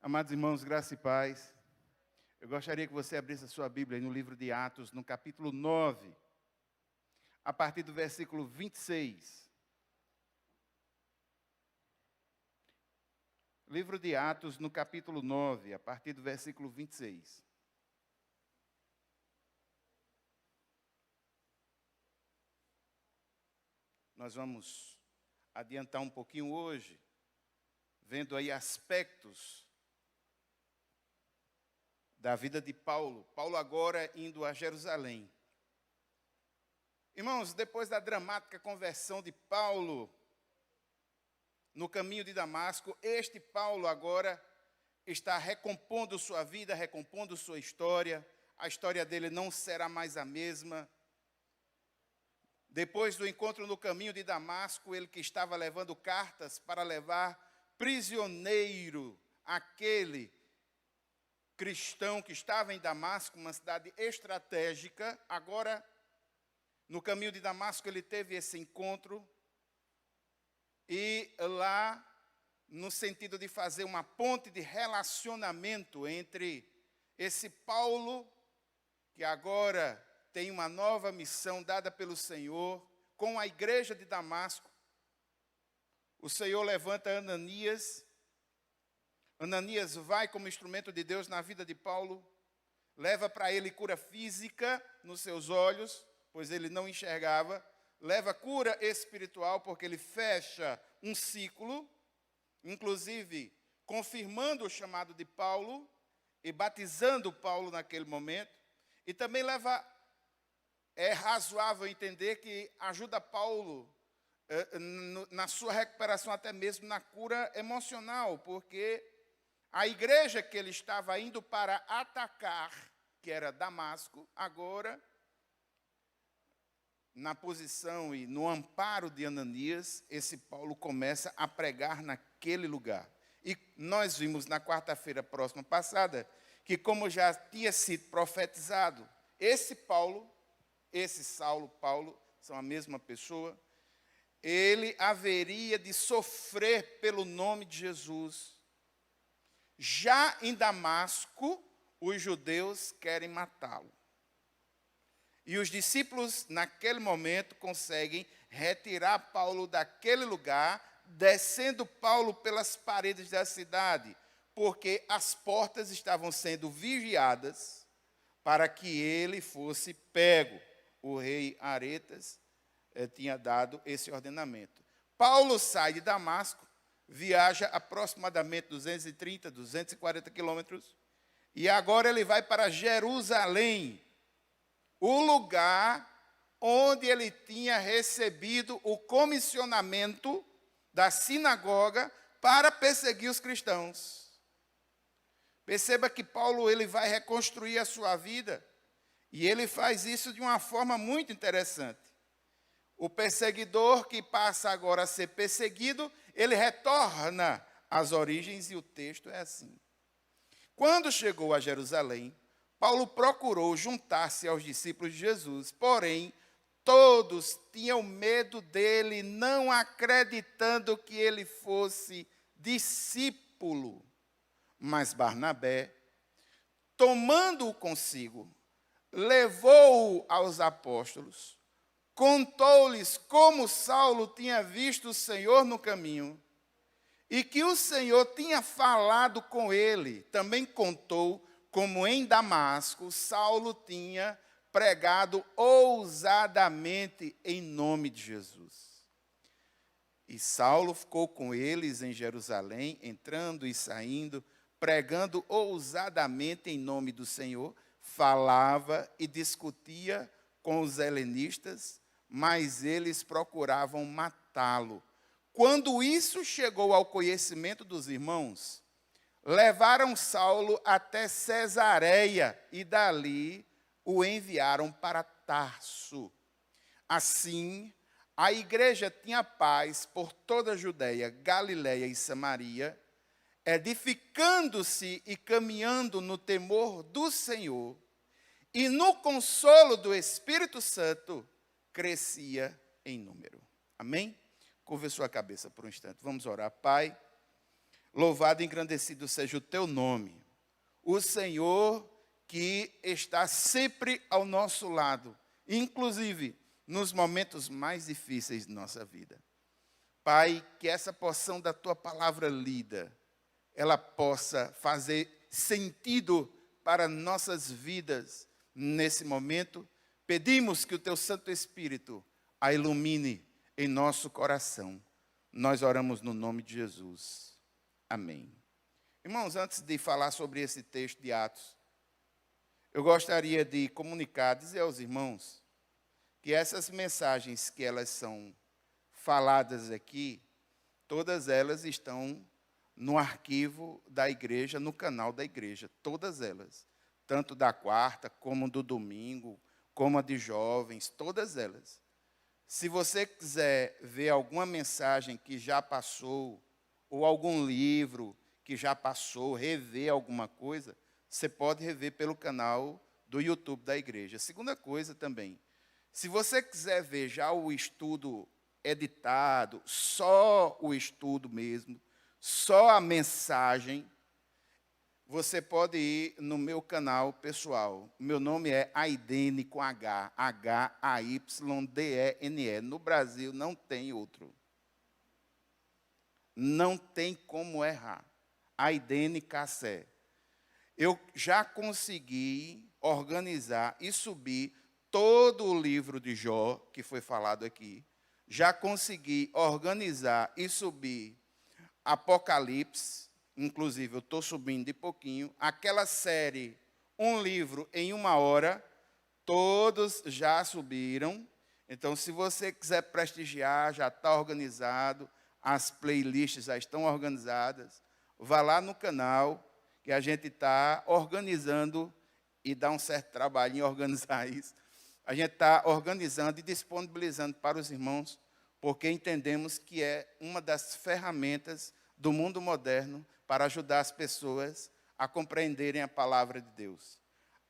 Amados irmãos, graça e paz. Eu gostaria que você abrisse a sua Bíblia no livro de Atos, no capítulo 9, a partir do versículo 26. Livro de Atos, no capítulo 9, a partir do versículo 26. Nós vamos adiantar um pouquinho hoje, vendo aí aspectos da vida de Paulo. Paulo agora indo a Jerusalém. Irmãos, depois da dramática conversão de Paulo no caminho de Damasco, este Paulo agora está recompondo sua vida, recompondo sua história. A história dele não será mais a mesma. Depois do encontro no caminho de Damasco, ele que estava levando cartas para levar prisioneiro aquele cristão que estava em Damasco, uma cidade estratégica. Agora, no caminho de Damasco, ele teve esse encontro. E lá, no sentido de fazer uma ponte de relacionamento entre esse Paulo, que agora tem uma nova missão dada pelo Senhor, com a igreja de Damasco, o Senhor levanta Ananias. Ananias vai como instrumento de Deus na vida de Paulo, leva para ele cura física nos seus olhos, pois ele não enxergava, leva cura espiritual, porque ele fecha um ciclo, inclusive confirmando o chamado de Paulo e batizando Paulo naquele momento, e também é razoável entender que ajuda Paulo na sua recuperação, até mesmo na cura emocional, porque a igreja que ele estava indo para atacar, que era Damasco, agora, na posição e no amparo de Ananias, esse Paulo começa a pregar naquele lugar. E nós vimos na quarta-feira próxima passada, que como já tinha sido profetizado, esse Paulo, esse Saulo, Paulo, são a mesma pessoa, ele haveria de sofrer pelo nome de Jesus. Já em Damasco, os judeus querem matá-lo. E os discípulos, naquele momento, conseguem retirar Paulo daquele lugar, descendo Paulo pelas paredes da cidade, porque as portas estavam sendo vigiadas para que ele fosse pego. O rei Aretas tinha dado esse ordenamento. Paulo sai de Damasco, viaja aproximadamente 230, 240 quilômetros, e agora ele vai para Jerusalém, o lugar onde ele tinha recebido o comissionamento da sinagoga para perseguir os cristãos. Perceba que Paulo ele vai reconstruir a sua vida, e ele faz isso de uma forma muito interessante. O perseguidor que passa agora a ser perseguido, ele retorna às origens, e o texto é assim. Quando chegou a Jerusalém, Paulo procurou juntar-se aos discípulos de Jesus, porém, todos tinham medo dele, não acreditando que ele fosse discípulo. Mas Barnabé, tomando-o consigo, levou-o aos apóstolos, contou-lhes como Saulo tinha visto o Senhor no caminho e que o Senhor tinha falado com ele. Também contou como em Damasco Saulo tinha pregado ousadamente em nome de Jesus. E Saulo ficou com eles em Jerusalém, entrando e saindo, pregando ousadamente em nome do Senhor, falava e discutia com os helenistas, mas eles procuravam matá-lo. Quando isso chegou ao conhecimento dos irmãos, levaram Saulo até Cesareia e dali o enviaram para Tarso. Assim, a igreja tinha paz por toda a Judeia, Galileia e Samaria, edificando-se e caminhando no temor do Senhor, e no consolo do Espírito Santo, crescia em número. Amém? Curva sua cabeça por um instante. Vamos orar. Pai, Louvado e engrandecido seja o teu nome. O Senhor que está sempre ao nosso lado, inclusive nos momentos mais difíceis de nossa vida. Pai, que essa porção da tua palavra lida, ela possa fazer sentido para nossas vidas nesse momento. Pedimos que o teu Santo Espírito a ilumine em nosso coração. Nós oramos no nome de Jesus. Amém. Irmãos, antes de falar sobre esse texto de Atos, eu gostaria de comunicar, dizer aos irmãos, que essas mensagens que elas são faladas aqui, todas elas estão no arquivo da igreja, no canal da igreja, todas elas. Tanto da quarta, como do domingo, como a de jovens, todas elas. Se você quiser ver alguma mensagem que já passou, ou algum livro que já passou, rever alguma coisa, você pode rever pelo canal do YouTube da igreja. Segunda coisa também, se você quiser ver já o estudo editado, só o estudo mesmo, só a mensagem, você pode ir no meu canal pessoal. Meu nome é Aidene com H, Haydene. No Brasil não tem outro. Não tem como errar. Aidene Cassé. Eu já consegui organizar e subir todo o livro de Jó, que foi falado aqui. Já consegui organizar e subir Apocalipse, inclusive eu estou subindo de pouquinho. Aquela série, um livro em 1 hora, todos já subiram. Então, se você quiser prestigiar, já está organizado, as playlists já estão organizadas. Vá lá no canal, que a gente está organizando, e dá um certo trabalho em organizar isso. A gente está organizando e disponibilizando para os irmãos, porque entendemos que é uma das ferramentas do mundo moderno para ajudar as pessoas a compreenderem a palavra de Deus.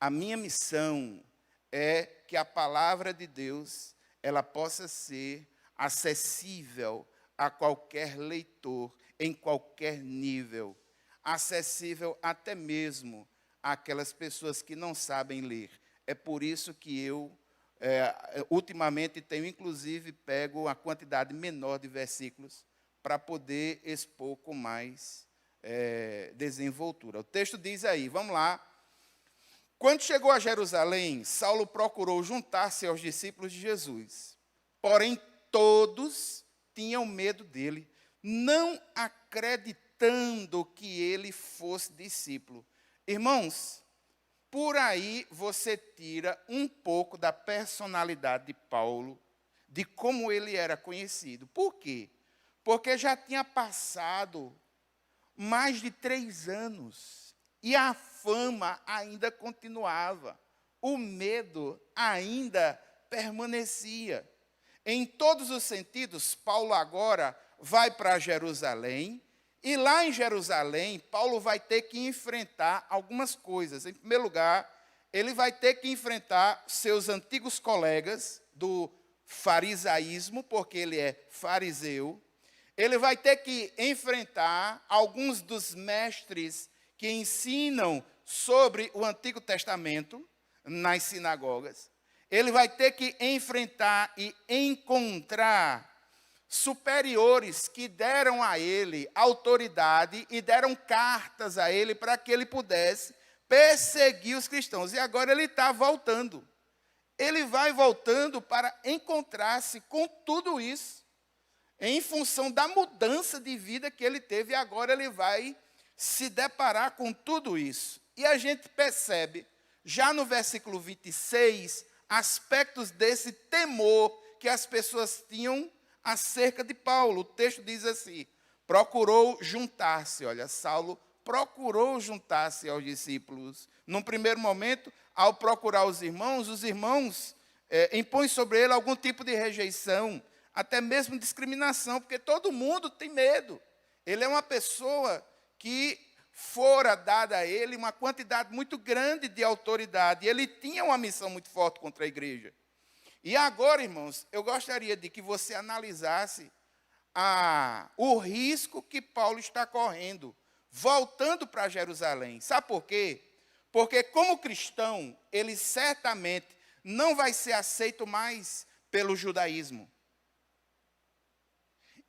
A minha missão é que a palavra de Deus ela possa ser acessível a qualquer leitor, em qualquer nível, acessível até mesmo àquelas pessoas que não sabem ler. É por isso que eu ultimamente tenho, inclusive, pego a quantidade menor de versículos para poder expor com mais desenvoltura. O texto diz aí, vamos lá. Quando chegou a Jerusalém, Saulo procurou juntar-se aos discípulos de Jesus. Porém, todos tinham medo dele, não acreditando que ele fosse discípulo. Irmãos, por aí você tira um pouco da personalidade de Paulo, de como ele era conhecido. Por quê? Porque já tinha passado mais de 3 anos e a fama ainda continuava. O medo ainda permanecia. Em todos os sentidos, Paulo agora vai para Jerusalém. E lá em Jerusalém, Paulo vai ter que enfrentar algumas coisas. Em primeiro lugar, ele vai ter que enfrentar seus antigos colegas do farisaísmo, porque ele é fariseu. Ele vai ter que enfrentar alguns dos mestres que ensinam sobre o Antigo Testamento nas sinagogas. Ele vai ter que enfrentar e encontrar superiores que deram a ele autoridade e deram cartas a ele para que ele pudesse perseguir os cristãos. E agora ele está voltando. Ele vai voltando para encontrar-se com tudo isso, em função da mudança de vida que ele teve, e agora ele vai se deparar com tudo isso. E a gente percebe, já no versículo 26, aspectos desse temor que as pessoas tinham acerca de Paulo. O texto diz assim, procurou juntar-se, olha, Saulo procurou juntar-se aos discípulos. Num primeiro momento, ao procurar os irmãos impõem sobre ele algum tipo de rejeição, até mesmo discriminação, porque todo mundo tem medo. Ele é uma pessoa que fora dada a ele uma quantidade muito grande de autoridade. Ele tinha uma missão muito forte contra a igreja. E agora, irmãos, eu gostaria de que você analisasse o risco que Paulo está correndo, voltando para Jerusalém. Sabe por quê? Porque como cristão, ele certamente não vai ser aceito mais pelo judaísmo.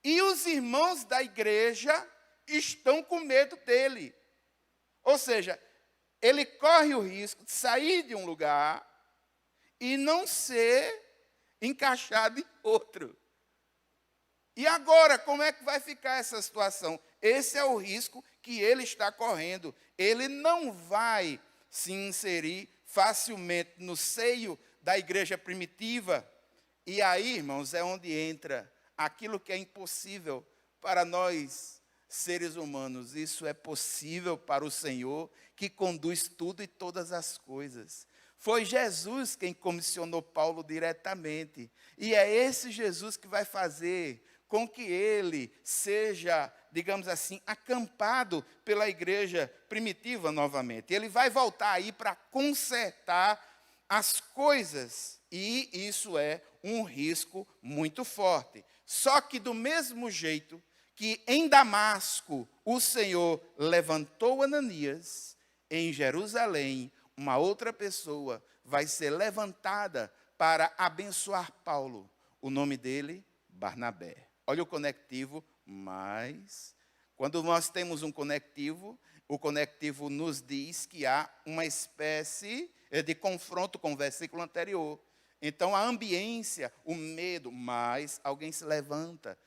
E os irmãos da igreja estão com medo dele. Ou seja, ele corre o risco de sair de um lugar e não ser encaixado em outro. E agora, como é que vai ficar essa situação? Esse é o risco que ele está correndo. Ele não vai se inserir facilmente no seio da igreja primitiva. E aí, irmãos, é onde entra aquilo que é impossível para nós, seres humanos. Isso é possível para o Senhor, que conduz tudo e todas as coisas. Foi Jesus quem comissionou Paulo diretamente. E é esse Jesus que vai fazer com que ele seja, digamos assim, acampado pela igreja primitiva novamente. Ele vai voltar aí para consertar as coisas. E isso é um risco muito forte. Só que do mesmo jeito que em Damasco o Senhor levantou Ananias, em Jerusalém uma outra pessoa vai ser levantada para abençoar Paulo. O nome dele, Barnabé. Olha o conectivo, mas quando nós temos um conectivo, o conectivo nos diz que há uma espécie de confronto com o versículo anterior. Então, a ambiência, o medo, mas alguém se levanta.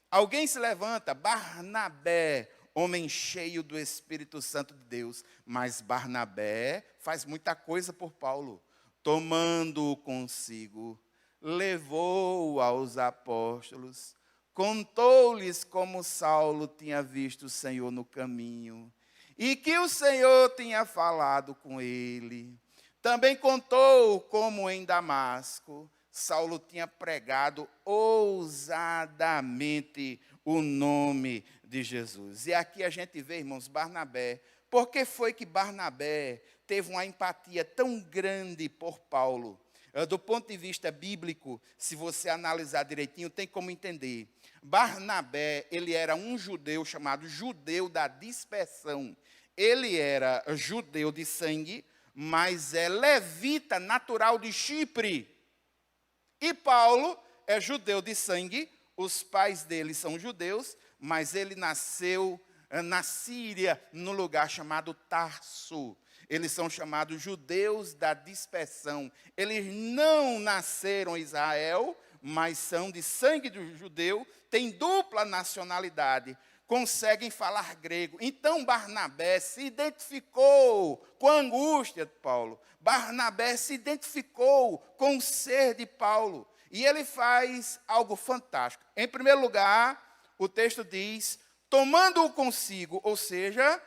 Alguém se levanta, Barnabé, homem cheio do Espírito Santo de Deus. Mas Barnabé faz muita coisa por Paulo. Tomando-o consigo, levou-o aos apóstolos, contou-lhes como Saulo tinha visto o Senhor no caminho, e que o Senhor tinha falado com ele. Também contou como em Damasco Saulo tinha pregado ousadamente o nome de Jesus. E aqui a gente vê, irmãos, Barnabé. Por que foi que Barnabé teve uma empatia tão grande por Paulo? Do ponto de vista bíblico, se você analisar direitinho, tem como entender. Barnabé, ele era um judeu chamado judeu da dispersão. Ele era judeu de sangue, mas é levita natural de Chipre. E Paulo é judeu de sangue, os pais dele são judeus, mas ele nasceu na Síria, no lugar chamado Tarso. Eles são chamados judeus da dispersão. Eles não nasceram em Israel, mas são de sangue do judeu, têm dupla nacionalidade, conseguem falar grego. Então Barnabé se identificou com a angústia de Paulo. Barnabé se identificou com o ser de Paulo. E ele faz algo fantástico. Em primeiro lugar, o texto diz, tomando-o consigo, ou seja,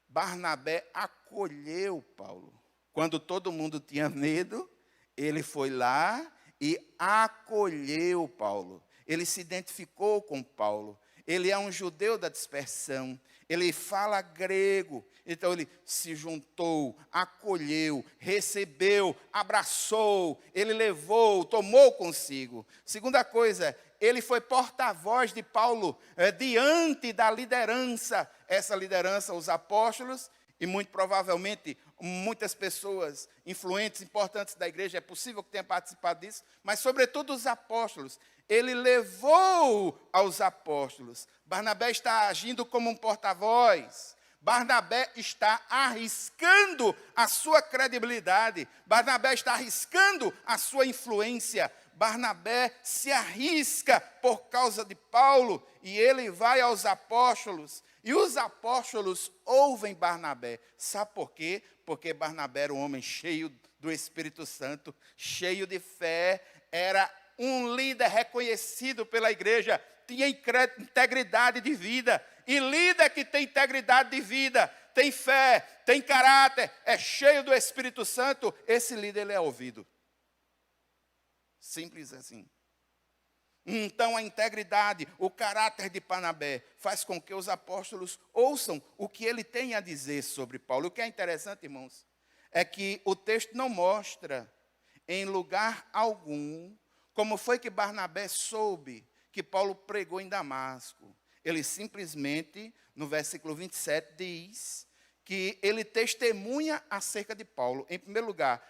Barnabé acolheu Paulo. Quando todo mundo tinha medo, ele foi lá e acolheu Paulo. Ele se identificou com Paulo. Ele é um judeu da dispersão. Ele fala grego. Então ele se juntou, acolheu, recebeu, abraçou. Ele levou, tomou consigo. Segunda coisa, ele foi porta-voz de Paulo diante da liderança. Essa liderança, os apóstolos, e muito provavelmente muitas pessoas influentes, importantes da igreja, é possível que tenha participado disso, mas sobretudo os apóstolos. Ele levou aos apóstolos. Barnabé está agindo como um porta-voz. Barnabé está arriscando a sua credibilidade. Barnabé está arriscando a sua influência. Barnabé se arrisca por causa de Paulo e ele vai aos apóstolos. E os apóstolos ouvem Barnabé. Sabe por quê? Porque Barnabé era um homem cheio do Espírito Santo, cheio de fé, era um líder reconhecido pela igreja, tinha integridade de vida. E líder que tem integridade de vida, tem fé, tem caráter, é cheio do Espírito Santo, esse líder ele é ouvido. Simples assim. Então a integridade, o caráter de Barnabé faz com que os apóstolos ouçam o que ele tem a dizer sobre Paulo. O que é interessante, irmãos, é que o texto não mostra em lugar algum como foi que Barnabé soube que Paulo pregou em Damasco. Ele simplesmente, no versículo 27, diz que ele testemunha acerca de Paulo. Em primeiro lugar,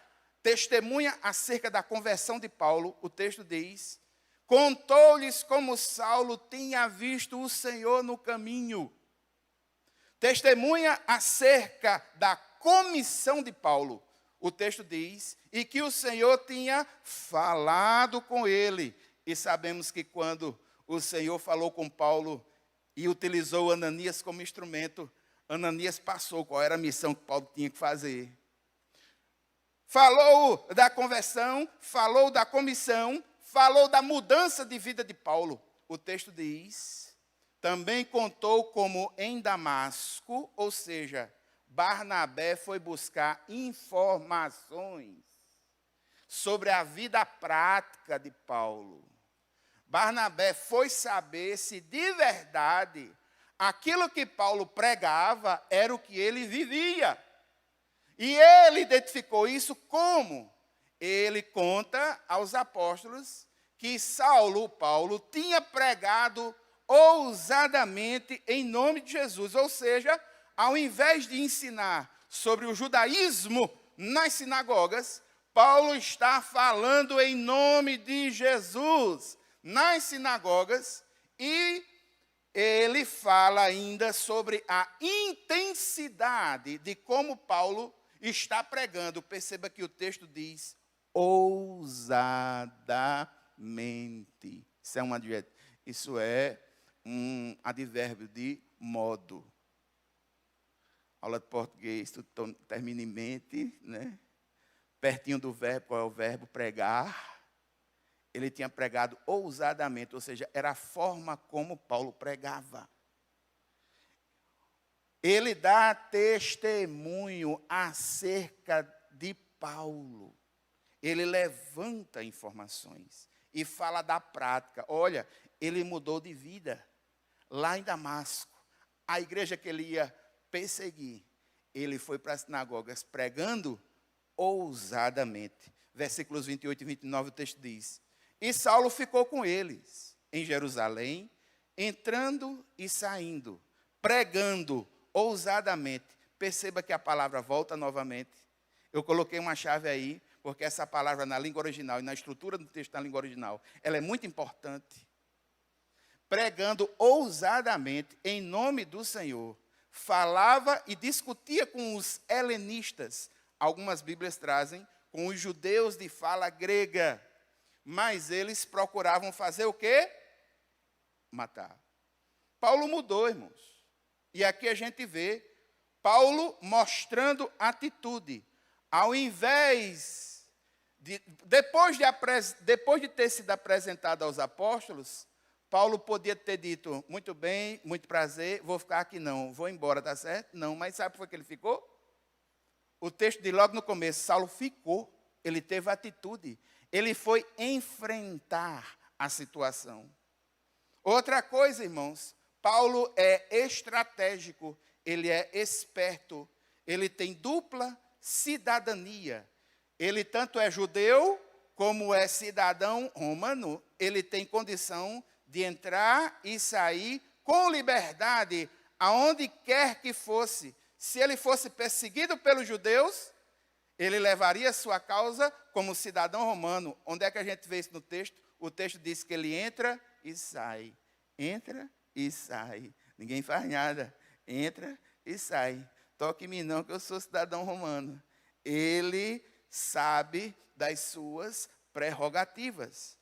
testemunha acerca da conversão de Paulo. O texto diz: contou-lhes como Saulo tinha visto o Senhor no caminho. Testemunha acerca da comissão de Paulo. O texto diz, e que o Senhor tinha falado com ele. E sabemos que quando o Senhor falou com Paulo e utilizou Ananias como instrumento, Ananias passou qual era a missão que Paulo tinha que fazer. Falou da conversão, falou da comissão, falou da mudança de vida de Paulo. O texto diz, também contou como em Damasco, ou seja, Barnabé foi buscar informações sobre a vida prática de Paulo. Barnabé foi saber se de verdade aquilo que Paulo pregava era o que ele vivia. E ele identificou isso como? Ele conta aos apóstolos que Paulo, tinha pregado ousadamente em nome de Jesus. Ou seja, ao invés de ensinar sobre o judaísmo nas sinagogas, Paulo está falando em nome de Jesus nas sinagogas, e ele fala ainda sobre a intensidade de como Paulo está pregando. Perceba que o texto diz ousadamente. Isso é um advérbio de modo. Aula de português, tudo termina em mente, né? Pertinho do verbo, qual é o verbo? Pregar. Ele tinha pregado ousadamente, ou seja, era a forma como Paulo pregava. Ele dá testemunho acerca de Paulo. Ele levanta informações e fala da prática. Olha, ele mudou de vida lá em Damasco. A igreja que ele ia perseguir, ele foi para as sinagogas pregando ousadamente. Versículos 28 e 29, o texto diz: e Saulo ficou com eles em Jerusalém, entrando e saindo, pregando ousadamente. Perceba que a palavra volta novamente. Eu coloquei uma chave aí, porque essa palavra na língua original e na estrutura do texto na língua original, ela é muito importante. Pregando ousadamente em nome do Senhor, falava e discutia com os helenistas. Algumas Bíblias trazem com os judeus de fala grega. Mas eles procuravam fazer o quê? Matar. Paulo mudou, irmãos. E aqui a gente vê Paulo mostrando atitude. Ao invés de, depois de ter sido apresentado aos apóstolos, Paulo podia ter dito, muito bem, muito prazer, vou ficar aqui não, vou embora, tá certo? Não, mas sabe por que ele ficou? O texto diz logo no começo, Saulo ficou, ele teve atitude. Ele foi enfrentar a situação. Outra coisa, irmãos, Paulo é estratégico, ele é esperto, ele tem dupla cidadania. Ele tanto é judeu como é cidadão romano. Ele tem condição de entrar e sair com liberdade aonde quer que fosse. Se ele fosse perseguido pelos judeus, ele levaria sua causa como cidadão romano. Onde é que a gente vê isso no texto? O texto diz que ele entra e sai. Entra e sai. Ninguém faz nada. Entra e sai. Toque em mim não, que eu sou cidadão romano. Ele sabe das suas prerrogativas.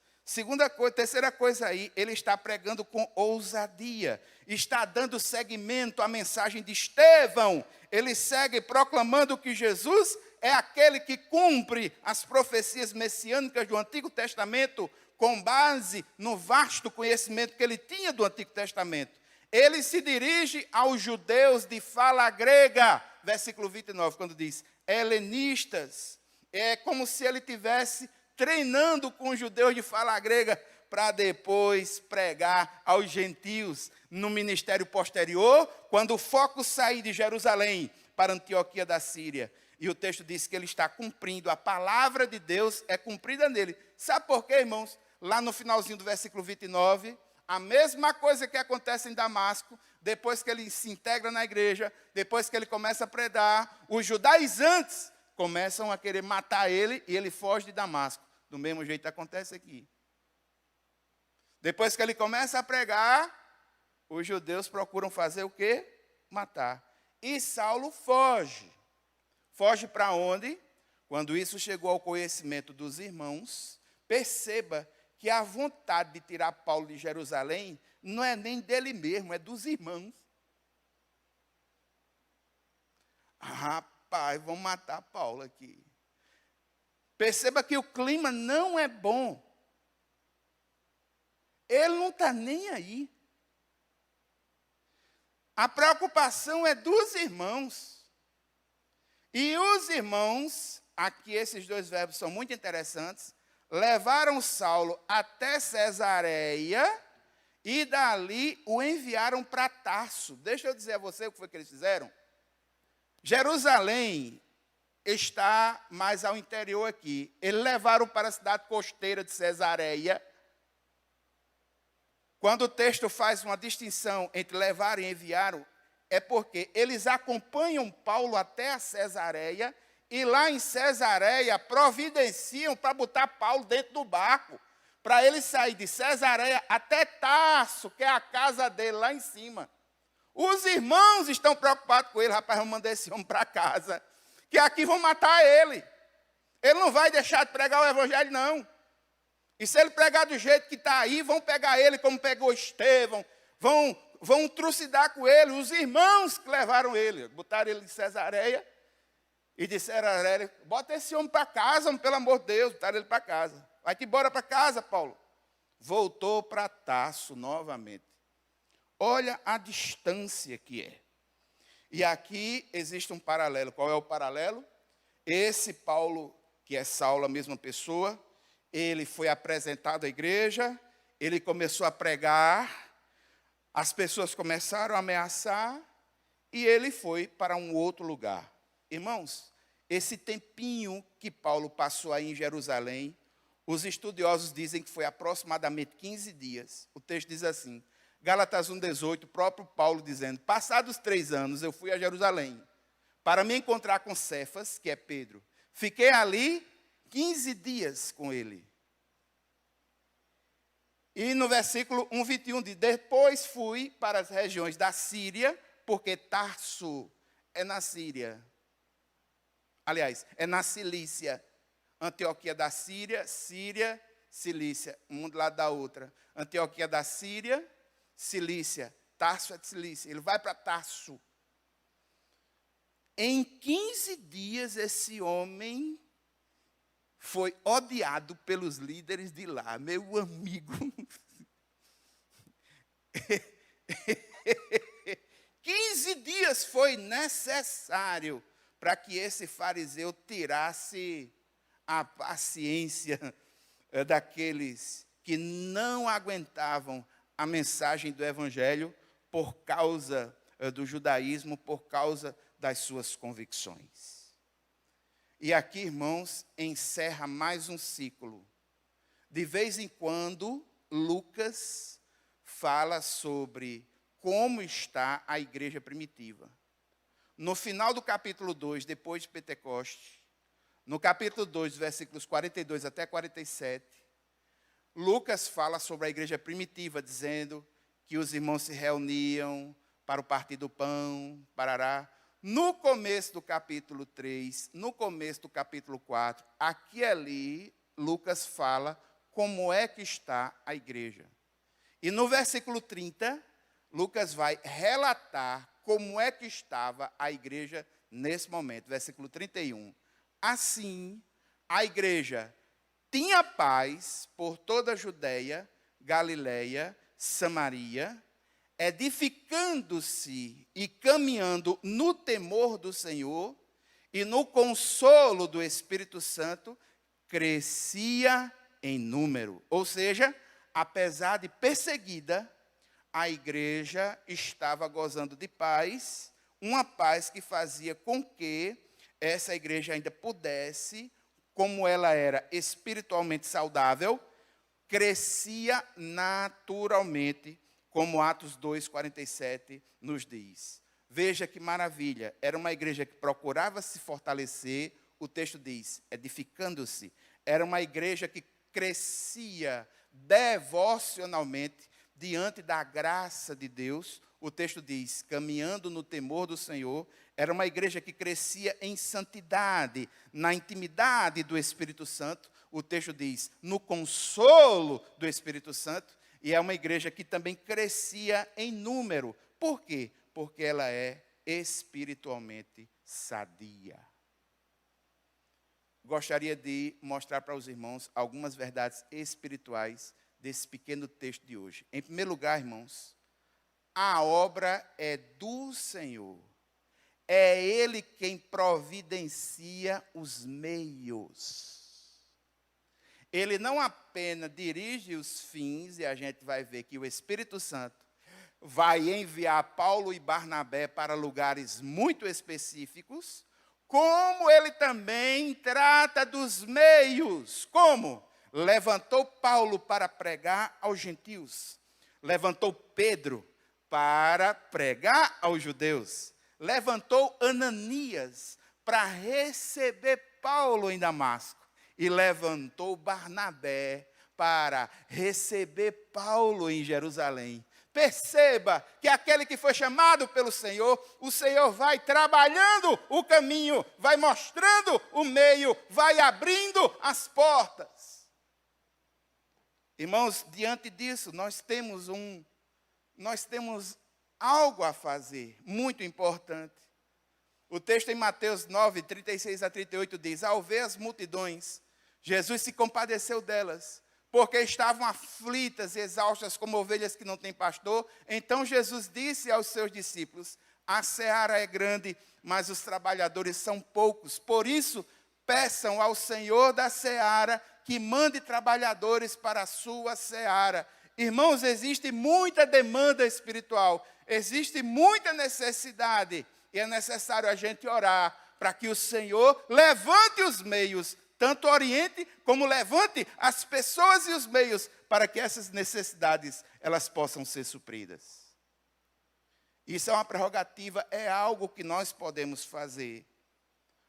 Terceira coisa aí, ele está pregando com ousadia. Está dando seguimento à mensagem de Estevão. Ele segue proclamando que Jesus é aquele que cumpre as profecias messiânicas do Antigo Testamento com base no vasto conhecimento que ele tinha do Antigo Testamento. Ele se dirige aos judeus de fala grega, versículo 29, quando diz, helenistas. É como se ele tivesse treinando com os judeus de fala grega para depois pregar aos gentios no ministério posterior, quando o foco sair de Jerusalém para Antioquia da Síria. E o texto diz que ele está cumprindo, a palavra de Deus é cumprida nele. Sabe por quê, irmãos? Lá no finalzinho do versículo 29, A mesma coisa que acontece em Damasco, depois que ele se integra na igreja, depois que ele começa a pregar, os judaizantes começam a querer matar ele e ele foge de Damasco. Do mesmo jeito acontece aqui. Depois que ele começa a pregar, os judeus procuram fazer o quê? Matar. E Saulo foge. Foge para onde? Quando isso chegou ao conhecimento dos irmãos, perceba que a vontade de tirar Paulo de Jerusalém não é nem dele mesmo, é dos irmãos. Rapaz, vão matar Paulo aqui. Perceba que o clima não é bom. Ele não está nem aí. A preocupação é dos irmãos. E os irmãos, aqui esses dois verbos são muito interessantes, levaram Saulo até Cesareia e dali o enviaram para Tarso. Deixa eu dizer a você o que foi que eles fizeram. Jerusalém está mais ao interior aqui. Eles levaram para a cidade costeira de Cesareia. Quando o texto faz uma distinção entre levar e enviaram, é porque eles acompanham Paulo até a Cesareia e lá em Cesareia providenciam para botar Paulo dentro do barco, para ele sair de Cesareia até Tarso, que é a casa dele lá em cima. Os irmãos estão preocupados com ele. Rapaz, vamos mandar esse homem para casa, que aqui vão matar ele. Ele não vai deixar de pregar o evangelho, não. E se ele pregar do jeito que está aí, vão pegar ele como pegou Estevão, vão trucidar com ele. Os irmãos que levaram ele, botaram ele em Cesareia e disseram a ele, bota esse homem para casa, pelo amor de Deus, botaram ele para casa. Vai-te embora para casa, Paulo. Voltou para Tarso novamente. Olha a distância que é. E aqui existe um paralelo. Qual é o paralelo? Esse Paulo, que é Saulo, a mesma pessoa, ele foi apresentado à igreja, ele começou a pregar, as pessoas começaram a ameaçar, e ele foi para um outro lugar. Irmãos, esse tempinho que Paulo passou aí em Jerusalém, os estudiosos dizem que foi aproximadamente 15 dias. O texto diz assim, Gálatas 1,18, o próprio Paulo dizendo, passados 3 anos eu fui a Jerusalém, para me encontrar com Cefas, que é Pedro. Fiquei ali 15 dias com ele. E no versículo 1:21 diz, depois fui para as regiões da Síria, porque Tarso é na Síria. Aliás, é na Cilícia. Antioquia da Síria, Síria, Cilícia, um do lado da outra. Antioquia da Síria, Cilícia, Tarso é de Cilícia. Ele vai para Tarso. Em 15 dias esse homem foi odiado pelos líderes de lá. Meu amigo. 15 dias foi necessário para que esse fariseu tirasse a paciência daqueles que não aguentavam a mensagem do evangelho por causa do judaísmo, por causa das suas convicções. E aqui, irmãos, encerra mais um ciclo. De vez em quando, Lucas fala sobre como está a igreja primitiva. No final do capítulo 2, depois de Pentecostes, no capítulo 2, versículos 42 até 47, Lucas fala sobre a igreja primitiva, dizendo que os irmãos se reuniam para o partir do pão, parará. No começo do capítulo 3, no começo do capítulo 4, aqui e ali, Lucas fala como é que está a igreja. E no versículo 30, Lucas vai relatar como é que estava a igreja nesse momento. Versículo 31. Assim, a igreja tinha paz por toda a Judeia, Galileia, Samaria, edificando-se e caminhando no temor do Senhor e no consolo do Espírito Santo, crescia em número. Ou seja, apesar de perseguida, a igreja estava gozando de paz, uma paz que fazia com que essa igreja ainda pudesse, como ela era espiritualmente saudável, crescia naturalmente, como Atos 2:47 nos diz. Veja que maravilha, era uma igreja que procurava se fortalecer, o texto diz, edificando-se. Era uma igreja que crescia devocionalmente diante da graça de Deus. O texto diz, caminhando no temor do Senhor. Era uma igreja que crescia em santidade, na intimidade do Espírito Santo. O texto diz, no consolo do Espírito Santo. E é uma igreja que também crescia em número. Por quê? Porque ela é espiritualmente sadia. Gostaria de mostrar para os irmãos algumas verdades espirituais desse pequeno texto de hoje. Em primeiro lugar, irmãos, a obra é do Senhor. É Ele quem providencia os meios. Ele não apenas dirige os fins, e a gente vai ver que o Espírito Santo vai enviar Paulo e Barnabé para lugares muito específicos, como ele também trata dos meios. Como? Levantou Paulo para pregar aos gentios. Levantou Pedro para pregar aos judeus. Levantou Ananias para receber Paulo em Damasco. E levantou Barnabé para receber Paulo em Jerusalém. Perceba que aquele que foi chamado pelo Senhor, o Senhor vai trabalhando o caminho, vai mostrando o meio, vai abrindo as portas. Irmãos, diante disso, nós temos algo a fazer, muito importante. O texto em Mateus 9, 36 a 38 diz, ao ver as multidões, Jesus se compadeceu delas, porque estavam aflitas e exaustas como ovelhas que não têm pastor. Então Jesus disse aos seus discípulos, a seara é grande, mas os trabalhadores são poucos. Por isso, peçam ao Senhor da seara que mande trabalhadores para a sua seara. Irmãos, existe muita demanda espiritual, existe muita necessidade, e é necessário a gente orar para que o Senhor levante os meios, tanto oriente como levante as pessoas e os meios para que essas necessidades elas possam ser supridas. Isso é uma prerrogativa, é algo que nós podemos fazer.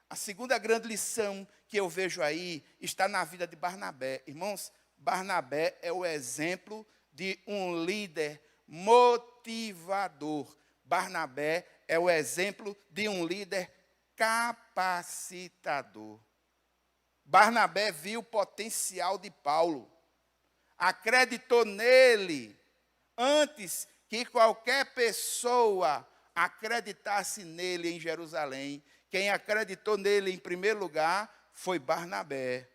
A segunda grande lição que eu vejo aí está na vida de Barnabé. Irmãos, Barnabé é o exemplo de um líder motivador. Barnabé é o exemplo de um líder capacitador. Barnabé viu o potencial de Paulo, acreditou nele antes que qualquer pessoa acreditasse nele em Jerusalém. Quem acreditou nele em primeiro lugar foi Barnabé.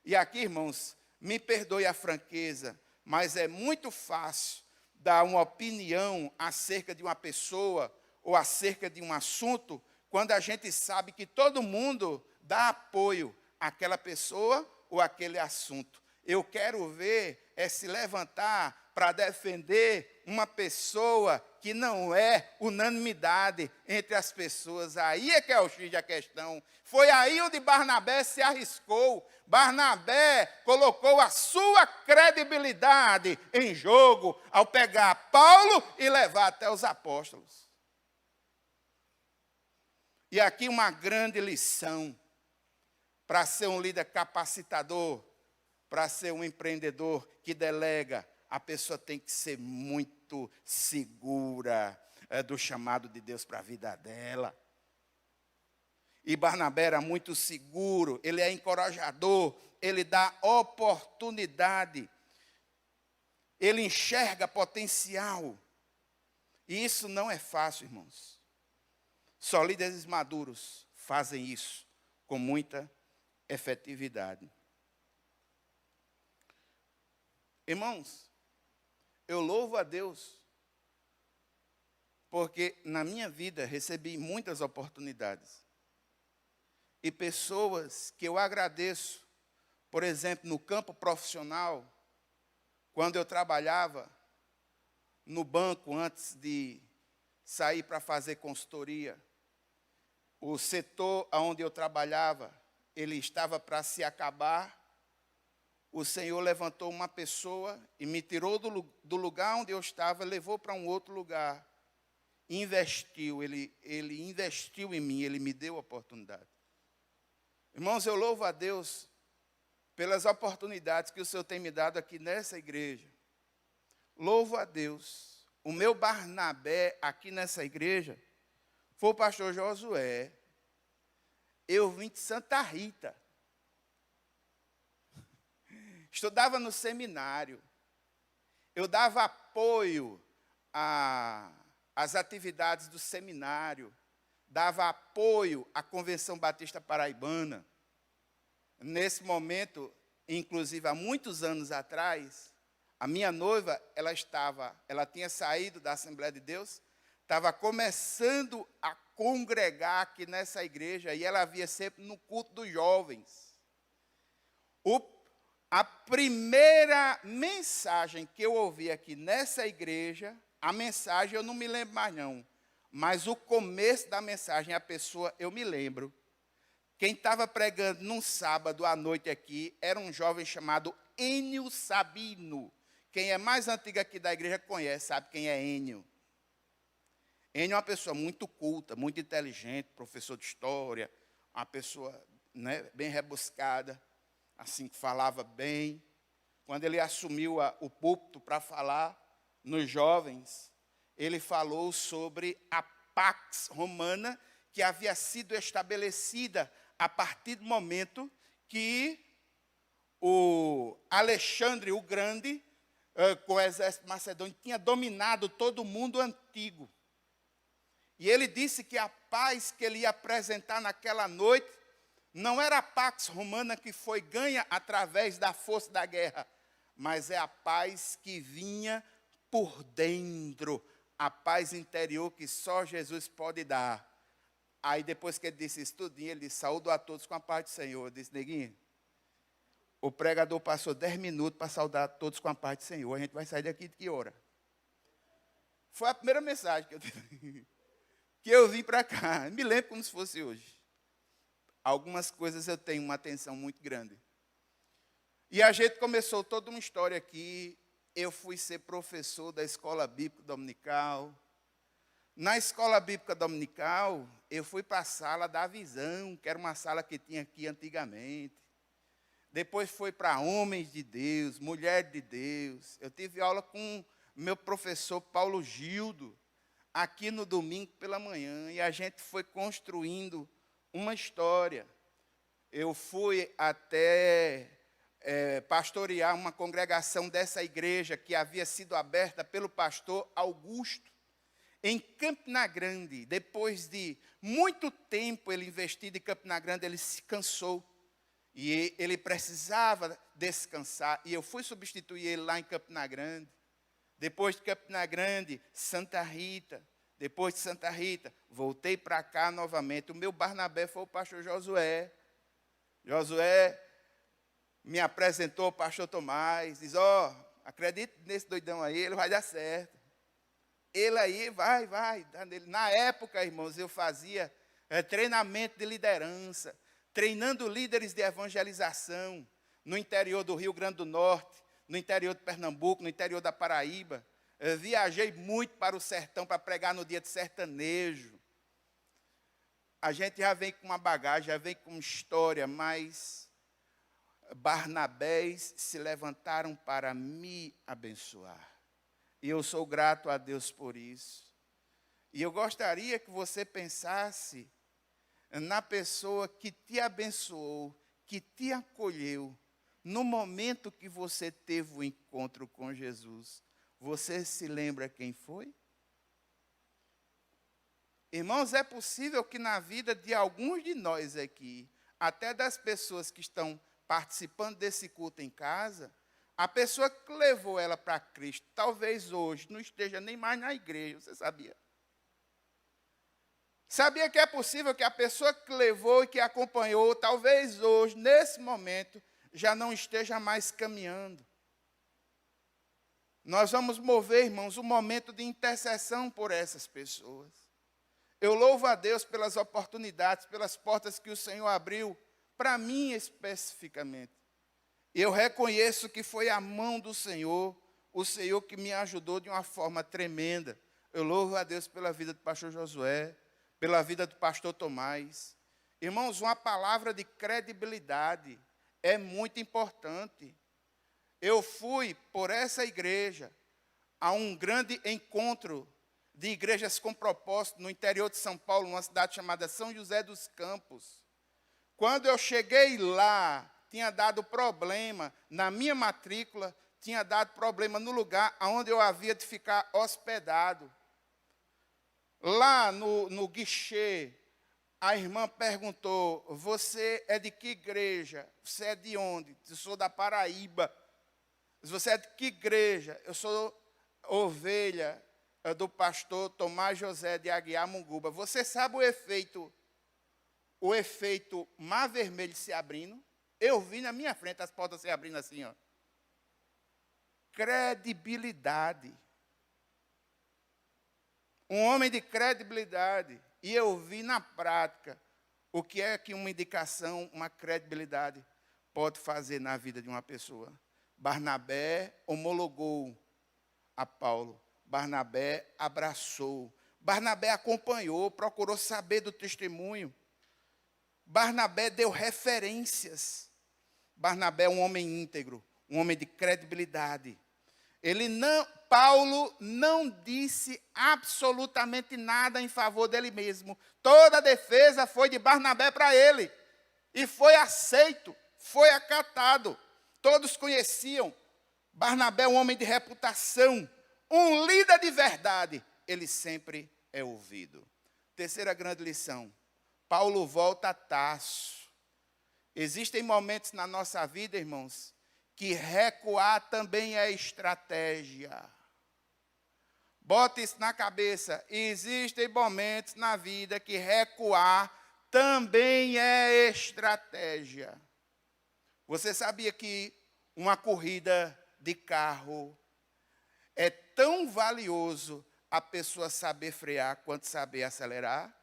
E aqui, irmãos, me perdoe a franqueza, mas é muito fácil dar uma opinião acerca de uma pessoa ou acerca de um assunto quando a gente sabe que todo mundo dá apoio àquela pessoa ou àquele assunto. Eu quero ver se levantar para defender uma pessoa que não é unanimidade entre as pessoas. Aí é que é o X da questão. Foi aí onde Barnabé se arriscou. Barnabé colocou a sua credibilidade em jogo ao pegar Paulo e levar até os apóstolos. E aqui uma grande lição para ser um líder capacitador, para ser um empreendedor que delega, a pessoa tem que ser muito segura do chamado de Deus para a vida dela. E Barnabé era muito seguro, ele é encorajador, ele dá oportunidade, ele enxerga potencial. E isso não é fácil, irmãos. Só líderes maduros fazem isso com muita efetividade. Irmãos, eu louvo a Deus, porque na minha vida recebi muitas oportunidades. E pessoas que eu agradeço, por exemplo, no campo profissional, quando eu trabalhava no banco antes de sair para fazer consultoria, o setor onde eu trabalhava, ele estava para se acabar, o Senhor levantou uma pessoa e me tirou do lugar onde eu estava, levou para um outro lugar. Investiu, ele investiu em mim, ele me deu a oportunidade. Irmãos, eu louvo a Deus pelas oportunidades que o Senhor tem me dado aqui nessa igreja. Louvo a Deus. O meu Barnabé aqui nessa igreja foi o pastor Josué. Eu vim de Santa Rita. Estudava no seminário. Eu dava apoio às atividades do seminário. Dava apoio à Convenção Batista Paraibana. Nesse momento, inclusive há muitos anos atrás, a minha noiva, ela tinha saído da Assembleia de Deus, estava começando a congregar aqui nessa igreja, e ela havia sempre no culto dos jovens. A primeira mensagem que eu ouvi aqui nessa igreja, a mensagem eu não me lembro mais não, mas o começo da mensagem, a pessoa, eu me lembro. Quem estava pregando num sábado à noite aqui era um jovem chamado Enio Sabino. Quem é mais antigo aqui da igreja conhece, sabe quem é Enio. Enio é uma pessoa muito culta, muito inteligente, professor de história, uma pessoa, né, bem rebuscada, assim, que falava bem. Quando ele assumiu o púlpito para falar nos jovens, ele falou sobre a Pax Romana, que havia sido estabelecida a partir do momento que o Alexandre o Grande, com o exército macedônio, tinha dominado todo o mundo antigo. E ele disse que a paz que ele ia apresentar naquela noite não era a Pax Romana que foi ganha através da força da guerra, mas é a paz que vinha por dentro, a paz interior que só Jesus pode dar. Aí depois que ele disse isso tudinho, ele disse, saúdo a todos com a paz do Senhor. Eu disse, neguinho, o pregador passou 10 minutos para saudar a todos com a paz do Senhor. A gente vai sair daqui de que hora? Foi a primeira mensagem que eu vim para cá. Me lembro como se fosse hoje. Algumas coisas eu tenho uma atenção muito grande. E a gente começou toda uma história aqui. Eu fui ser professor da Escola Bíblica Dominical. Na Escola Bíblica Dominical, eu fui para a sala da visão, que era uma sala que tinha aqui antigamente. Depois foi para homens de Deus, mulher de Deus. Eu tive aula com meu professor Paulo Gildo, aqui no domingo pela manhã, e a gente foi construindo uma história. Eu fui até pastorear uma congregação dessa igreja que havia sido aberta pelo pastor Augusto, em Campina Grande. Depois de muito tempo ele investido em Campina Grande, ele se cansou. E ele precisava descansar. E eu fui substituir ele lá em Campina Grande. Depois de Campina Grande, Santa Rita. Depois de Santa Rita, voltei para cá novamente. O meu Barnabé foi o pastor Josué. Josué me apresentou ao pastor Tomás. Diz, acredite nesse doidão aí, ele vai dar certo. Ele aí, vai. Na época, irmãos, eu fazia treinamento de liderança, treinando líderes de evangelização no interior do Rio Grande do Norte, no interior de Pernambuco, no interior da Paraíba. Eu viajei muito para o sertão para pregar no dia de sertanejo. A gente já vem com uma bagagem, já vem com uma história, mas Barnabés se levantaram para me abençoar. E eu sou grato a Deus por isso. E eu gostaria que você pensasse na pessoa que te abençoou, que te acolheu, no momento que você teve o encontro com Jesus. Você se lembra quem foi? Irmãos, é possível que na vida de alguns de nós aqui, até das pessoas que estão participando desse culto em casa, a pessoa que levou ela para Cristo, talvez hoje não esteja nem mais na igreja, você sabia? Sabia que é possível que a pessoa que levou e que acompanhou, talvez hoje, nesse momento, já não esteja mais caminhando. Nós vamos mover, irmãos, um momento de intercessão por essas pessoas. Eu louvo a Deus pelas oportunidades, pelas portas que o Senhor abriu, para mim especificamente. Eu reconheço que foi a mão do Senhor, o Senhor que me ajudou de uma forma tremenda. Eu louvo a Deus pela vida do pastor Josué, pela vida do pastor Tomás. Irmãos, uma palavra de credibilidade é muito importante. Eu fui por essa igreja a um grande encontro de igrejas com propósito no interior de São Paulo, numa cidade chamada São José dos Campos. Quando eu cheguei lá, tinha dado problema na minha matrícula, tinha dado problema no lugar onde eu havia de ficar hospedado. Lá no guichê, a irmã perguntou: você é de que igreja? Você é de onde? Eu sou da Paraíba. Você é de que igreja? Eu sou ovelha do pastor Tomás José de Aguiar Munguba. Você sabe o efeito mar vermelho se abrindo? Eu vi na minha frente as portas se abrindo assim, ó. Credibilidade. Um homem de credibilidade. E eu vi na prática o que é que uma indicação, uma credibilidade pode fazer na vida de uma pessoa. Barnabé homologou a Paulo. Barnabé abraçou. Barnabé acompanhou, procurou saber do testemunho. Barnabé deu referências. Barnabé é um homem íntegro, um homem de credibilidade. Paulo não disse absolutamente nada em favor dele mesmo. Toda a defesa foi de Barnabé para ele. E foi aceito, foi acatado. Todos conheciam. Barnabé é um homem de reputação, um líder de verdade. Ele sempre é ouvido. Terceira grande lição. Paulo volta a Tarso. Existem momentos na nossa vida, irmãos, que recuar também é estratégia. Bote isso na cabeça. Existem momentos na vida que recuar também é estratégia. Você sabia que uma corrida de carro é tão valioso a pessoa saber frear quanto saber acelerar?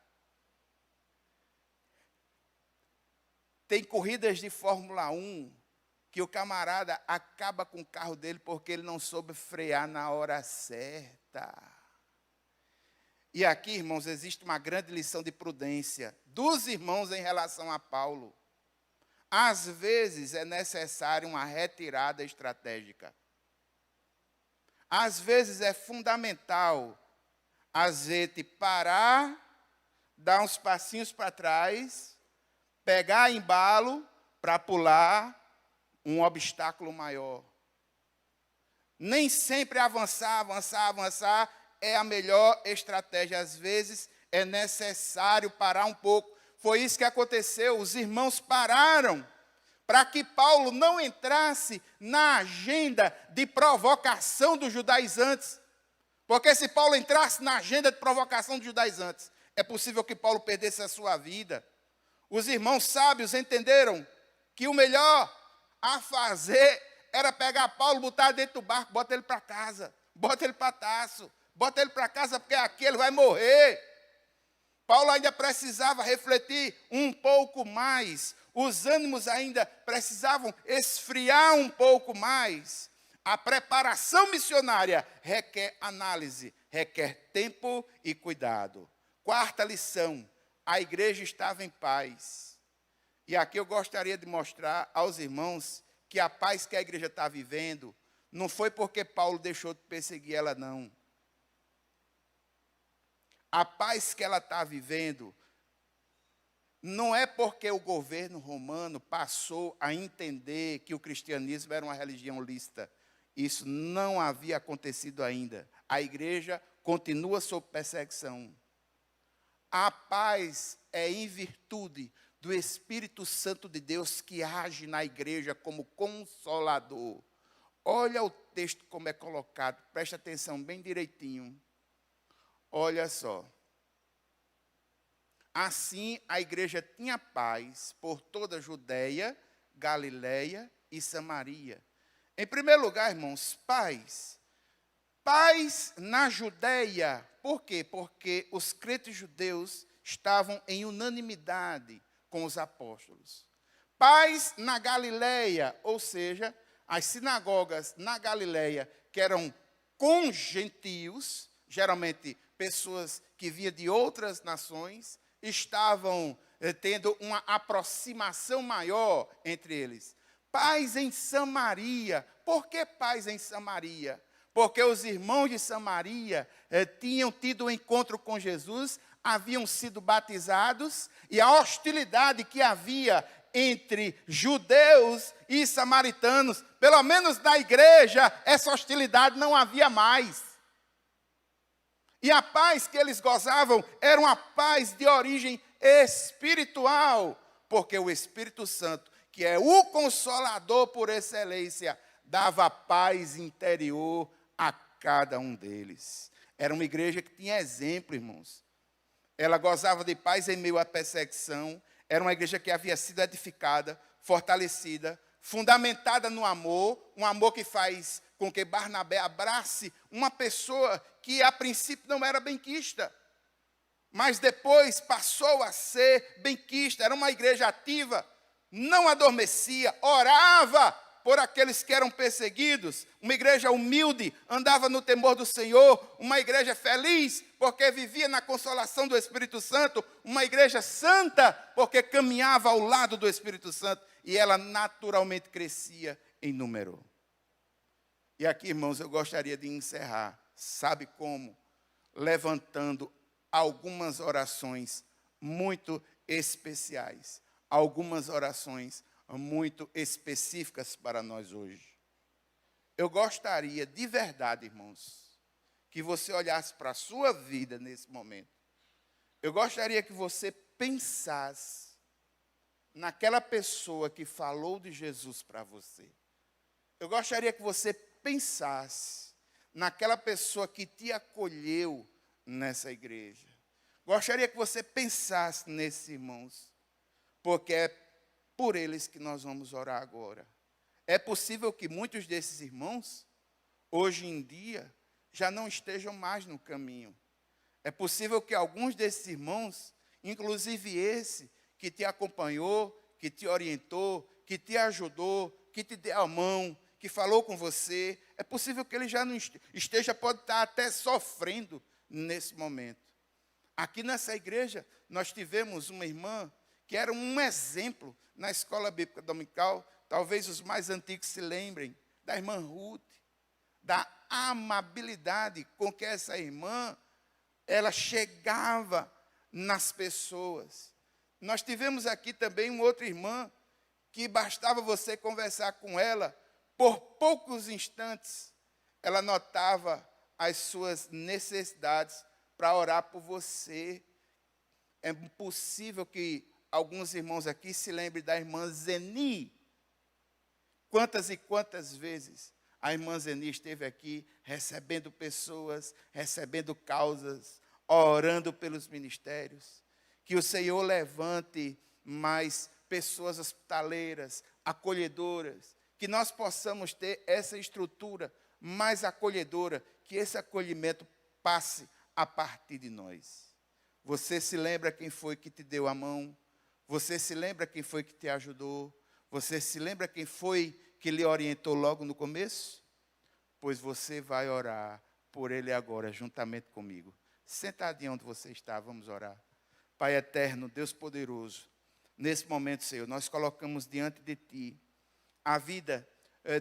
Tem corridas de Fórmula 1 que o camarada acaba com o carro dele porque ele não soube frear na hora certa. E aqui, irmãos, existe uma grande lição de prudência dos irmãos em relação a Paulo. Às vezes é necessário uma retirada estratégica. Às vezes é fundamental a gente parar, dar uns passinhos para trás, pegar embalo para pular um obstáculo maior. Nem sempre avançar é a melhor estratégia. Às vezes é necessário parar um pouco. Foi isso que aconteceu. Os irmãos pararam para que Paulo não entrasse na agenda de provocação dos judaizantes. Porque se Paulo entrasse na agenda de provocação dos judaizantes, é possível que Paulo perdesse a sua vida. Os irmãos sábios entenderam que o melhor a fazer era pegar Paulo, botar dentro do barco, bota ele para casa, bota ele para Tarso, bota ele para casa, porque aqui ele vai morrer. Paulo ainda precisava refletir um pouco mais, os ânimos ainda precisavam esfriar um pouco mais. A preparação missionária requer análise, requer tempo e cuidado. Quarta lição, a igreja estava em paz. E aqui eu gostaria de mostrar aos irmãos que a paz que a igreja está vivendo não foi porque Paulo deixou de perseguir ela, não. A paz que ela está vivendo não é porque o governo romano passou a entender que o cristianismo era uma religião lícita. Isso não havia acontecido ainda. A igreja continua sob perseguição. A paz é em virtude do Espírito Santo de Deus que age na igreja como consolador. Olha o texto como é colocado, preste atenção bem direitinho. Olha só. Assim, a igreja tinha paz por toda a Judeia, Galileia e Samaria. Em primeiro lugar, irmãos, paz. Paz na Judeia. Por quê? Porque os crentes judeus estavam em unanimidade com os apóstolos. Paz na Galileia, ou seja, as sinagogas na Galileia, que eram com gentios, geralmente pessoas que vinham de outras nações, estavam tendo uma aproximação maior entre eles. Paz em Samaria. Por que paz em Samaria? Porque os irmãos de Samaria tinham tido um encontro com Jesus, haviam sido batizados, e a hostilidade que havia entre judeus e samaritanos, pelo menos na igreja, essa hostilidade não havia mais. E a paz que eles gozavam era uma paz de origem espiritual, porque o Espírito Santo, que é o Consolador por excelência, dava paz interior a cada um deles. Era uma igreja que tinha exemplo, irmãos. Ela gozava de paz em meio à perseguição. Era uma igreja que havia sido edificada, fortalecida, fundamentada no amor, um amor que faz com que Barnabé abrace uma pessoa que a princípio não era benquista, mas depois passou a ser benquista. Era uma igreja ativa, não adormecia, orava por aqueles que eram perseguidos, uma igreja humilde, andava no temor do Senhor, uma igreja feliz, porque vivia na consolação do Espírito Santo, uma igreja santa, porque caminhava ao lado do Espírito Santo, e ela naturalmente crescia em número. E aqui, irmãos, eu gostaria de encerrar, sabe como? Levantando algumas orações muito especiais, algumas orações muito específicas para nós hoje. Eu gostaria de verdade, irmãos, que você olhasse para a sua vida nesse momento. Eu gostaria que você pensasse naquela pessoa que falou de Jesus para você. Eu gostaria que você pensasse naquela pessoa que te acolheu nessa igreja. Gostaria que você pensasse nesses irmãos, porque é por eles que nós vamos orar agora. É possível que muitos desses irmãos, hoje em dia, já não estejam mais no caminho. É possível que alguns desses irmãos, inclusive esse que te acompanhou, que te orientou, que te ajudou, que te deu a mão, que falou com você, é possível que ele já não esteja, pode estar até sofrendo nesse momento. Aqui nessa igreja, nós tivemos uma irmã que era um exemplo na escola bíblica dominical, talvez os mais antigos se lembrem, da irmã Ruth, da amabilidade com que essa irmã, ela chegava nas pessoas. Nós tivemos aqui também uma outra irmã, que bastava você conversar com ela, por poucos instantes, ela notava as suas necessidades para orar por você. É possível que alguns irmãos aqui se lembrem da irmã Zeni. Quantas e quantas vezes a irmã Zeni esteve aqui recebendo pessoas, recebendo causas, orando pelos ministérios. Que o Senhor levante mais pessoas hospitaleiras, acolhedoras, que nós possamos ter essa estrutura mais acolhedora, que esse acolhimento passe a partir de nós. Você se lembra quem foi que te deu a mão? Você se lembra quem foi que te ajudou? Você se lembra quem foi que lhe orientou logo no começo? Pois você vai orar por ele agora, juntamente comigo. Sentadinho onde você está, vamos orar. Pai eterno, Deus poderoso, nesse momento, Senhor, nós colocamos diante de Ti a vida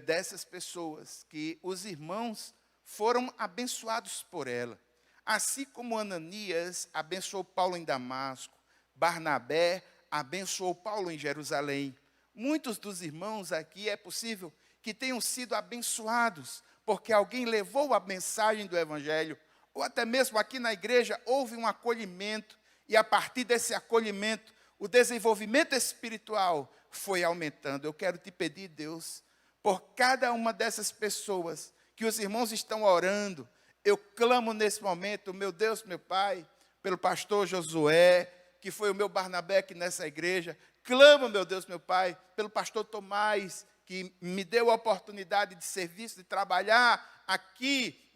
dessas pessoas, que os irmãos foram abençoados por ela. Assim como Ananias abençoou Paulo em Damasco, Barnabé abençoou Paulo em Jerusalém. Muitos dos irmãos aqui é possível que tenham sido abençoados, porque alguém levou a mensagem do Evangelho, ou até mesmo aqui na igreja houve um acolhimento, e a partir desse acolhimento, o desenvolvimento espiritual foi aumentando. Eu quero te pedir, Deus, por cada uma dessas pessoas que os irmãos estão orando, eu clamo nesse momento, meu Deus, meu Pai, pelo pastor Josué, que foi o meu Barnabé aqui nessa igreja. Clamo, meu Deus, meu Pai, pelo pastor Tomás, que me deu a oportunidade de serviço, de trabalhar aqui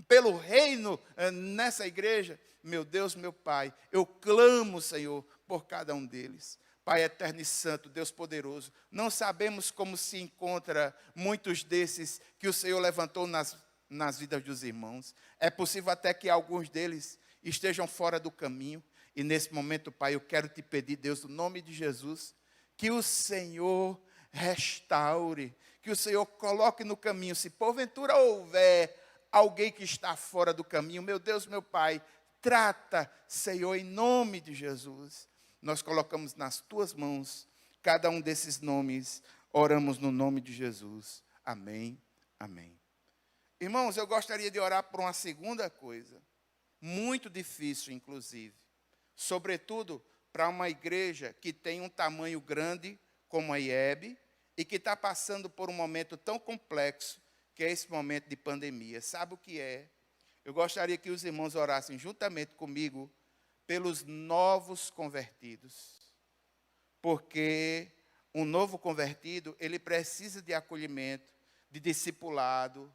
pelo reino nessa igreja. Meu Deus, meu Pai, eu clamo, Senhor, por cada um deles. Pai eterno e santo, Deus poderoso, não sabemos como se encontra muitos desses que o Senhor levantou nas vidas dos irmãos. É possível até que alguns deles estejam fora do caminho. E nesse momento, Pai, eu quero te pedir, Deus, no nome de Jesus, que o Senhor restaure, que o Senhor coloque no caminho. Se porventura houver alguém que está fora do caminho, meu Deus, meu Pai, trata, Senhor, em nome de Jesus. Nós colocamos nas tuas mãos cada um desses nomes, oramos no nome de Jesus. Amém, amém. Irmãos, eu gostaria de orar por uma segunda coisa, muito difícil, inclusive, sobretudo para uma igreja que tem um tamanho grande, como a IEB, e que está passando por um momento tão complexo, que é esse momento de pandemia. Sabe o que é? Eu gostaria que os irmãos orassem juntamente comigo pelos novos convertidos. Porque um novo convertido, ele precisa de acolhimento, de discipulado,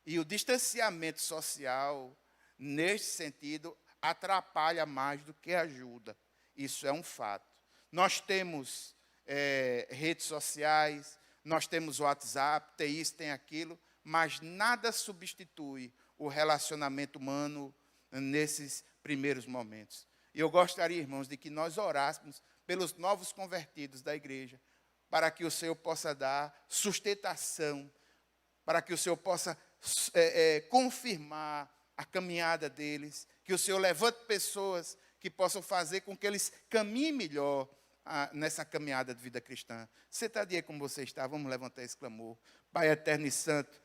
e o distanciamento social, neste sentido, atrapalha mais do que ajuda. Isso é um fato. Nós temos redes sociais, nós temos WhatsApp, tem isso, tem aquilo, mas nada substitui o relacionamento humano nesses primeiros momentos. E eu gostaria, irmãos, de que nós orássemos pelos novos convertidos da igreja, para que o Senhor possa dar sustentação, para que o Senhor possa confirmar a caminhada deles, que o Senhor levante pessoas que possam fazer com que eles caminhem melhor nessa caminhada de vida cristã. Sentadinha como você está, vamos levantar esse clamor. Pai eterno e santo,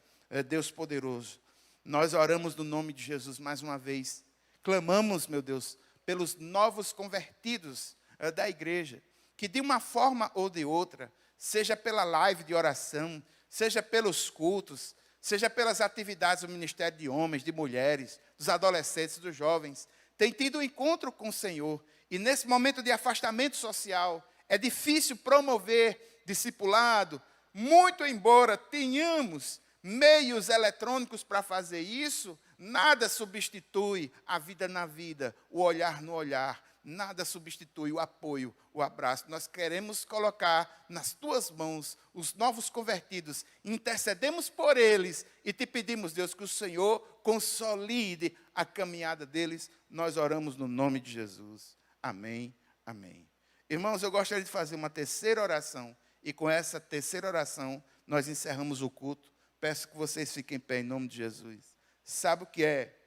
Deus poderoso, nós oramos no nome de Jesus mais uma vez. Clamamos, meu Deus, pelos novos convertidos da igreja, que de uma forma ou de outra, seja pela live de oração, seja pelos cultos, seja pelas atividades do Ministério de Homens, de Mulheres, dos adolescentes, dos jovens, tem tido um encontro com o Senhor. E nesse momento de afastamento social, é difícil promover discipulado, muito embora tenhamos meios eletrônicos para fazer isso, nada substitui a vida na vida, o olhar no olhar, nada substitui o apoio, o abraço. Nós queremos colocar nas tuas mãos os novos convertidos, intercedemos por eles e te pedimos, Deus, que o Senhor consolide a caminhada deles. Nós oramos no nome de Jesus. Amém, amém. Irmãos, eu gostaria de fazer uma terceira oração, e com essa terceira oração nós encerramos o culto. Peço que vocês fiquem em pé em nome de Jesus. Sabe o que é?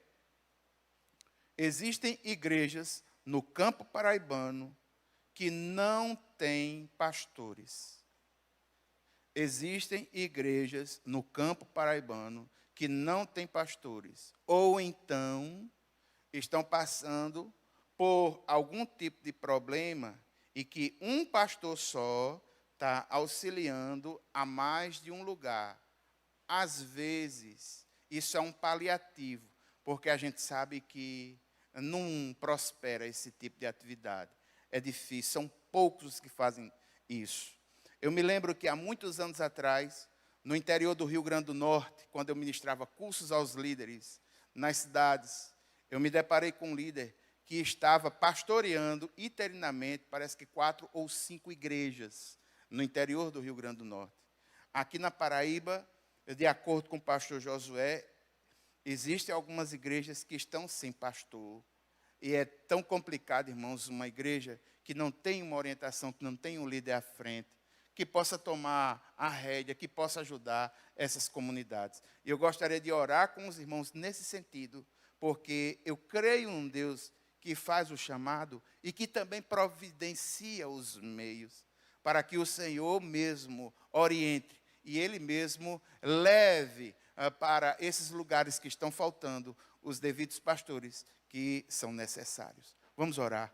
Existem igrejas no campo paraibano que não têm pastores. Existem igrejas no campo paraibano que não têm pastores. Ou então estão passando por algum tipo de problema e que um pastor só está auxiliando a mais de um lugar. Às vezes, isso é um paliativo, porque a gente sabe que não prospera esse tipo de atividade. É difícil, são poucos os que fazem isso. Eu me lembro que há muitos anos atrás, no interior do Rio Grande do Norte, quando eu ministrava cursos aos líderes nas cidades, eu me deparei com um líder que estava pastoreando interinamente, parece que 4 ou 5 igrejas no interior do Rio Grande do Norte. Aqui na Paraíba, de acordo com o pastor Josué, existem algumas igrejas que estão sem pastor. E é tão complicado, irmãos, uma igreja que não tem uma orientação, que não tem um líder à frente, que possa tomar a rédea, que possa ajudar essas comunidades. E eu gostaria de orar com os irmãos nesse sentido, porque eu creio em um Deus que faz o chamado e que também providencia os meios para que o Senhor mesmo oriente e Ele mesmo leve para esses lugares que estão faltando os devidos pastores que são necessários. Vamos orar.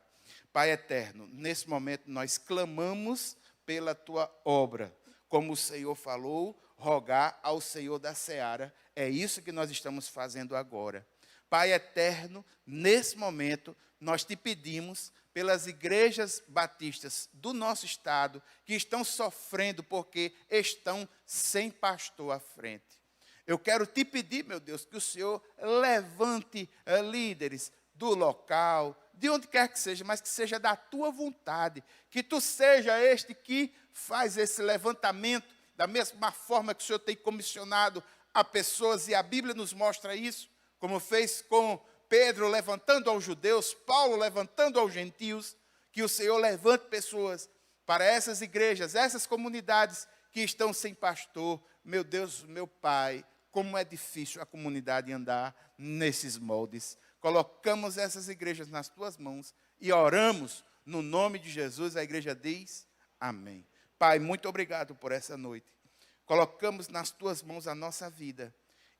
Pai eterno, nesse momento nós clamamos pela Tua obra. Como o Senhor falou, rogar ao Senhor da seara. É isso que nós estamos fazendo agora. Pai eterno, nesse momento, nós te pedimos pelas igrejas batistas do nosso estado que estão sofrendo porque estão sem pastor à frente. Eu quero te pedir, meu Deus, que o Senhor levante líderes, do local, de onde quer que seja, mas que seja da tua vontade, que tu seja este que faz esse levantamento, da mesma forma que o Senhor tem comissionado a pessoas, e a Bíblia nos mostra isso, como fez com Pedro levantando aos judeus, Paulo levantando aos gentios, que o Senhor levante pessoas para essas igrejas, essas comunidades que estão sem pastor. Meu Deus, meu Pai, como é difícil a comunidade andar nesses moldes. Colocamos essas igrejas nas tuas mãos e oramos no nome de Jesus. A igreja diz amém. Pai, muito obrigado por essa noite. Colocamos nas tuas mãos a nossa vida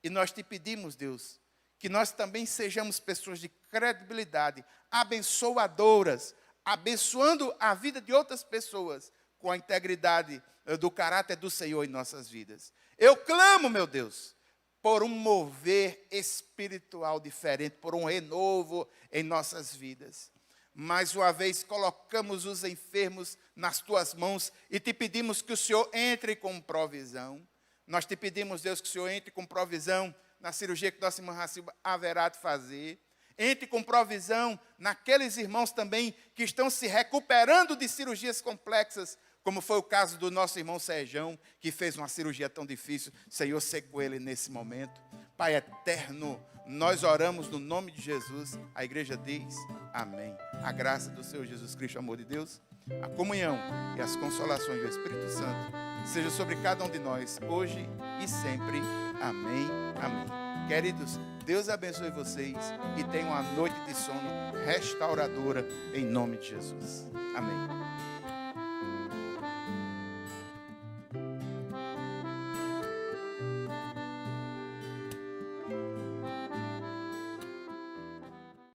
e nós te pedimos, Deus, que nós também sejamos pessoas de credibilidade, abençoadoras, abençoando a vida de outras pessoas com a integridade do caráter do Senhor em nossas vidas. Eu clamo, meu Deus, por um mover espiritual diferente, por um renovo em nossas vidas. Mais uma vez, colocamos os enfermos nas tuas mãos e te pedimos que o Senhor entre com provisão. Nós te pedimos, Deus, que o Senhor entre com provisão na cirurgia que nossa irmã Raciba haverá de fazer. Entre com provisão naqueles irmãos também que estão se recuperando de cirurgias complexas, como foi o caso do nosso irmão Serjão, que fez uma cirurgia tão difícil. Senhor, seja com ele nesse momento. Pai eterno, nós oramos no nome de Jesus. A igreja diz amém. A graça do Senhor Jesus Cristo, o amor de Deus, a comunhão e as consolações do Espírito Santo seja sobre cada um de nós, hoje e sempre. Amém, amém. Queridos, Deus abençoe vocês e tenham uma noite de sono restauradora em nome de Jesus. Amém.